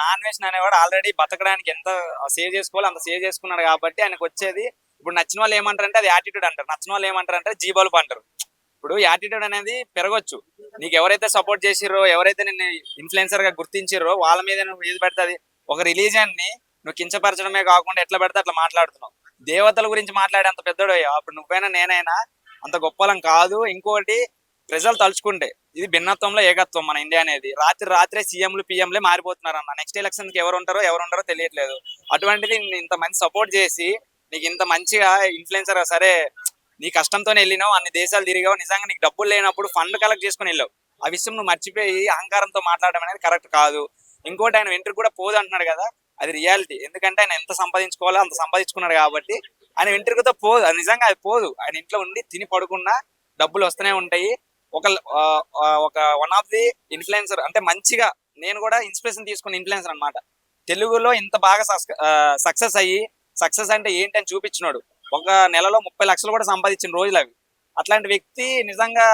నాన్వేషన్ అనేవాడు ఆల్రెడీ బతకడానికి ఎంత సేవ్ చేసుకోవాలో అంత సేవ్ చేసుకున్నాడు కాబట్టి ఆయనకు వచ్చేది. ఇప్పుడు నచ్చిన వాళ్ళు ఏమంటారంటే అది యాటిట్యూడ్ అంటారు, నచ్చిన వాళ్ళు ఏమంటారంటే జీబల్బ్ అంటారు. ఇప్పుడు యాటిట్యూడ్ అనేది పెరగొచ్చు. నీకు ఎవరైతే సపోర్ట్ చేసిర్రో, ఎవరైతే నిన్ను ఇన్ఫ్లుయెన్సర్ గా గుర్తించిర్రో వాళ్ళ మీద నువ్వు ఏది పెడతాది. ఒక రిలీజియన్ ని నువ్వు కించపరచడమే కాకుండా ఎట్లా పెడితే అట్లా మాట్లాడుతున్నావు. దేవతల గురించి మాట్లాడే అంత పెద్దోడు అప్పుడు నువ్వైనా నేనైనా అంత గొప్పలం కాదు. ఇంకోటి ప్రజలు తలుచుకుంటే ఇది భిన్నత్వంలో ఏకత్వం. మన ఇండియా అనేది రాత్రి రాత్రే సీఎంలు పిఎంలే మారిపోతున్నారు అన్న. నెక్స్ట్ ఎలక్షన్ కి ఎవరు ఉంటారో తెలియట్లేదు. అటువంటిది ఇంత మంచి సపోర్ట్ చేసి నీకు ఇంత మంచిగా ఇన్ఫ్లుయెన్సర్ సరే నీ కష్టంతోనే వెళ్ళినావు, అన్ని దేశాలు తిరిగావు, నిజంగా నీకు డబ్బులు లేనప్పుడు ఫండ్ కలెక్ట్ చేసుకుని వెళ్ళావు. ఆ విషయం నువ్వు మర్చిపోయి అహంకారంతో మాట్లాడడం అనేది కరెక్ట్ కాదు. ఇంకోటి ఆయన వెంట్రుకు కూడా పోదు అంటున్నాడు కదా, అది రియాలిటీ. ఎందుకంటే ఆయన ఎంత సంపాదించుకోవాలో అంత సంపాదించుకున్నాడు కాబట్టి ఆయన వెంట్రుకతో పోదు. అది నిజంగా అది పోదు. ఆయన ఇంట్లో ఉండి తిని పడుకున్నా డబ్బులు వస్తూనే ఉంటాయి. ఒక ఒక వన్ ఆఫ్ ది ఇన్ఫ్లుయెన్సర్ అంటే మంచిగా నేను కూడా ఇన్స్పిరేషన్ తీసుకున్న ఇన్ఫ్లుయెన్సర్ అనమాట. తెలుగులో ఇంత బాగా సక్సెస్ అయ్యి సక్సెస్ అంటే ఏంటి అని చూపించినాడు. ఒక నెలలో 30 లక్షలు కూడా సంపాదించిన రోజులు అవి. అట్లాంటి వ్యక్తి నిజంగా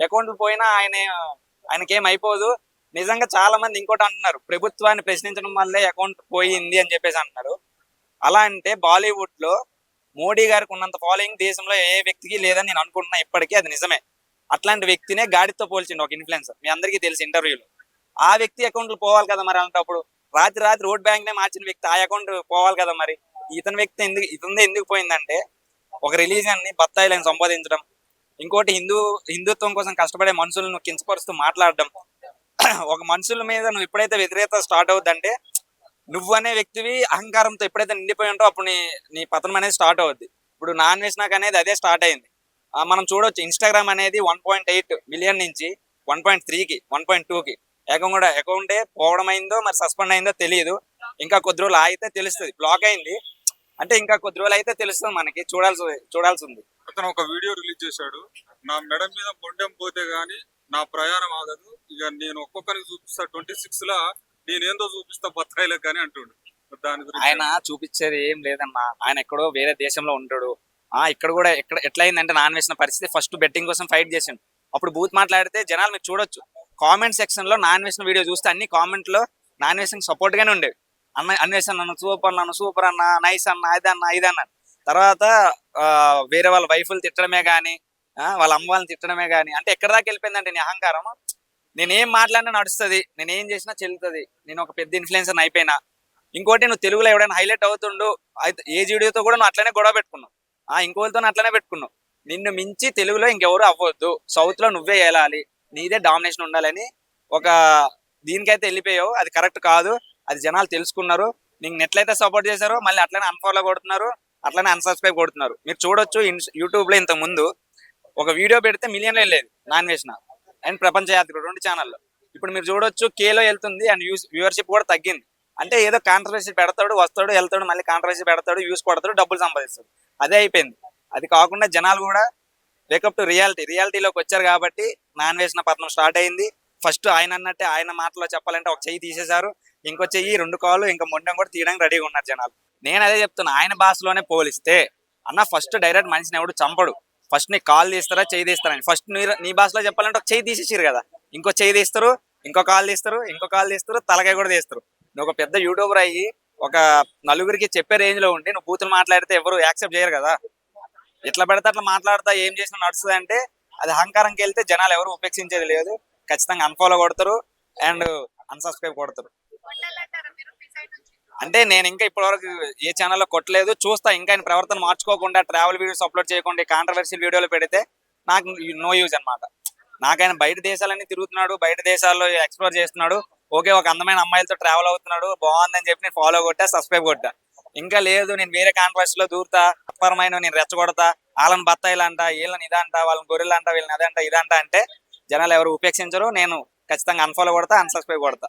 అకౌంట్లు పోయినా ఆయనకేం అయిపోదు. నిజంగా చాలా మంది ఇంకోటి అంటున్నారు, ప్రభుత్వాన్ని ప్రశ్నించడం వల్లే అకౌంట్ పోయింది అని చెప్పేసి అంటున్నారు. అలా అంటే బాలీవుడ్ లో మోడీ గారికి ఉన్నంత ఫాలోయింగ్ దేశంలో ఏ వ్యక్తికి లేదని నేను అనుకుంటున్నా. ఇప్పటికీ అది నిజమే. అట్లాంటి వ్యక్తినే గాడితో పోల్చిండు ఒక ఇన్ఫ్లుయెన్సర్. మీ అందరికీ తెలిసి ఇంటర్వ్యూలో ఆ వ్యక్తి అకౌంట్లు పోవాలి కదా మరి. అలాంటప్పుడు రాత్రి రాత్రి ఓట్ బ్యాంక్ నే మార్చిన వ్యక్తి ఆ అకౌంట్ పోవాలి కదా మరి. ఇతని వ్యక్తి ఎందుకు పోయిందంటే ఒక రిలీజియన్ ని బత్తాయిలను సంపాదించడం, ఇంకోటి హిందుత్వం కోసం కష్టపడే మనుషులను కించపరుస్తూ మాట్లాడడం. ఒక మనుషుల మీద నువ్వు ఎప్పుడైతే వ్యతిరేకత స్టార్ట్ అవుద్దంటే నువ్వు అనే వ్యక్తివి అహంకారంతో ఎప్పుడైతే నిండిపోయి ఉంటావు అప్పుడు నీ పతనం అనేది స్టార్ట్ అవుద్ది. ఇప్పుడు నాన్ వేసినాక అనేది అదే స్టార్ట్ అయింది. మనం చూడొచ్చు ఇన్స్టాగ్రామ్ అనేది 1.8 మిలియన్ నుంచి 1.3కి 1.2కి అకౌంటే పోవడం అయిందో మరి సస్పెండ్ అయిందో తెలియదు. ఇంకా కొద్ది రోజులు ఆగితే తెలుస్తుంది. బ్లాక్ అయింది అంటే ఇంకా కొద్ది రోజులు అయితే తెలుస్తుంది మనకి. చూడాల్సి ఉంది. అతను ఒక వీడియో రిలీజ్ చేశాడు. నా మెడ మీద మొండెం పోతే గానీ నా ప్రయాణం ఆగదు, ఇక నేను ఒక్కొక్కరికి చూపిస్తా 26 లా నేనేందో చూపిస్తా బత్తాయిలకు కానీ అంటుండు. దాని గురించి ఆయన చూపించేది ఏం లేదన్నా. ఆయన ఎక్కడో వేరే దేశంలో ఉంటాడు. ఇక్కడ కూడా ఎట్లా అయిందంటే నాన్ వేసిన పరిస్థితి ఫస్ట్ బెట్టింగ్ కోసం ఫైట్ చేసిండు. అప్పుడు బూత్ మాట్లాడితే జనాలు మీరు చూడొచ్చు కామెంట్ సెక్షన్ లో నాన్ వేసిన వీడియో చూస్తే అన్ని కామెంట్ లో నాన్ వేసిన సపోర్ట్ గానే ఉండేవి. అన్వేషణ నన్ను సూపర్ అన్న, నైస్ అన్న, ఇదన్న. తర్వాత వేరే వాళ్ళ వైఫులు తిట్టడమే గానీ, వాళ్ళ అమ్మ వాళ్ళని తిట్టడమే గానీ, అంటే ఎక్కడ దాకా వెళ్ళిపోయిందంటే నీ అహంకారం. నేనేం మాట్లాడినా నడుస్తుంది, నేనేం చేసినా చెల్లుతుంది, నేను ఒక పెద్ద ఇన్ఫ్లుయెన్సర్ అయిపోయినా. ఇంకోటి నువ్వు తెలుగులో ఎవడైనా హైలైట్ అవుతుండు ఏ వీడియోతో కూడా నువ్వు అట్లనే గొడవ పెట్టుకున్నావు. ఇంకోటితో అట్లనే పెట్టుకున్నావు. నిన్ను మించి తెలుగులో ఇంకెవరు అవ్వద్దు, సౌత్ లో నువ్వే వెళ్ళాలి, నీదే డామినేషన్ ఉండాలని ఒక దీనికైతే వెళ్ళిపోయావు. అది కరెక్ట్ కాదు. అది జనాలు తెలుసుకున్నారు. నీకు నెట్లయితే సపోర్ట్ చేశారో మళ్ళీ అట్లనే అన్ఫాలో కొడుతున్నారు, అట్లనే అన్సబ్స్క్రైబ్ కొడుతున్నారు. మీరు చూడొచ్చు యూట్యూబ్ లో ఇంత ముందు ఒక వీడియో పెడితే మిలియన్లో వెళ్ళేది నాన్ వేసిన అండ్ ప్రపంచ యాత్రికుడు 2 ఛానల్లో. ఇప్పుడు మీరు చూడొచ్చు కేలో వెళ్తుంది అండ్ వ్యూవర్షిప్ కూడా తగ్గింది. అంటే ఏదో కాంట్రవర్సీ పెడతాడు, వస్తాడు, వెళ్తాడు, మళ్ళీ కాంట్రవర్సీ పెడతాడు, వ్యూస్ కొడతాడు, డబ్బులు సంపాదిస్తాడు. అదే అయిపోయింది. అది కాకుండా జనాలు కూడా వేకప్ టు రియాలిటీలోకి వచ్చారు కాబట్టి నాన్ వేసిన పతనం స్టార్ట్ అయింది. ఫస్ట్ ఆయన అన్నట్టే ఆయన మాటలో చెప్పాలంటే ఒక చెయ్యి తీసేశారు, ఇంకో చెయ్యి 2 కాళ్ళు ఇంకా మొండం కూడా తీయడానికి రెడీగా ఉన్నారు జనాలు. నేను అదే చెప్తున్నా, ఆయన భాషలోనే పోలిస్తే అన్న ఫస్ట్ డైరెక్ట్ మనిషిని ఎవడు చంపడు. ఫస్ట్ నీ కాల్ తీస్తారా చెయ్యి తీస్తారని ఫస్ట్ నీ భాషలో చెప్పాలంటే ఒక చెయ్యి తీసేసారు కదా, ఇంకో చెయ్యి తీస్తారు, ఇంకో కాల్ తీస్తారు, తలకాయ కూడా తీస్తారు. నువ్వు ఒక పెద్ద యూట్యూబర్ అయ్యి ఒక నలుగురికి చెప్పే రేంజ్ లో ఉండి నువ్వు బూతులు మాట్లాడితే ఎవరు యాక్సెప్ట్ చేయరు కదా. ఎట్లా పెడితే అట్లా మాట్లాడతా ఏం చేసినా నడుస్తుంది అంటే అది అహంకారంకి వెళ్తే జనాలు ఎవరు ఉపేక్షించేది లేదు. ఖచ్చితంగా అన్ఫాలో కొడతారు అండ్ అన్సబ్స్క్రైబ్ కొడతారు. అంటే నేను ఇంకా ఇప్పటివరకు ఏ ఛానల్లో కొట్టలేదు, చూస్తా. ఇంకా ఆయన ప్రవర్తన మార్చుకోకుండా ట్రావెల్ వీడియోస్ అప్లోడ్ చేయకుండా కాంట్రవర్షియల్ వీడియోలు పెడితే నాకు నో యూజ్ అనమాట. నాకైనా బయట దేశాలన్నీ తిరుగుతున్నాడు, బయట దేశాల్లో ఎక్స్ప్లోర్ చేస్తున్నాడు, ఓకే, ఒక అందమైన అమ్మాయిలతో ట్రావెల్ అవుతున్నాడు, బాగుందని చెప్పి నేను ఫాలో కొట్టా, సబ్స్క్రైబ్ కొట్టా. ఇంకా లేదు నేను వేరే కాంట్రవర్సీలో దూరుతా, అపరమైన నేను రెచ్చగొడతా, వాళ్ళని బత్తాయిలు అంట, వీళ్ళని ఇదంట, వాళ్ళని గొర్రెలు అంట, వీళ్ళని అదంట ఇదంట అంటే జనాలు ఎవరు ఉపేక్షించరు. నేను ఖచ్చితంగా అన్ఫాలో కొడతా, అన్సబ్స్క్రైబ్ కొడతా.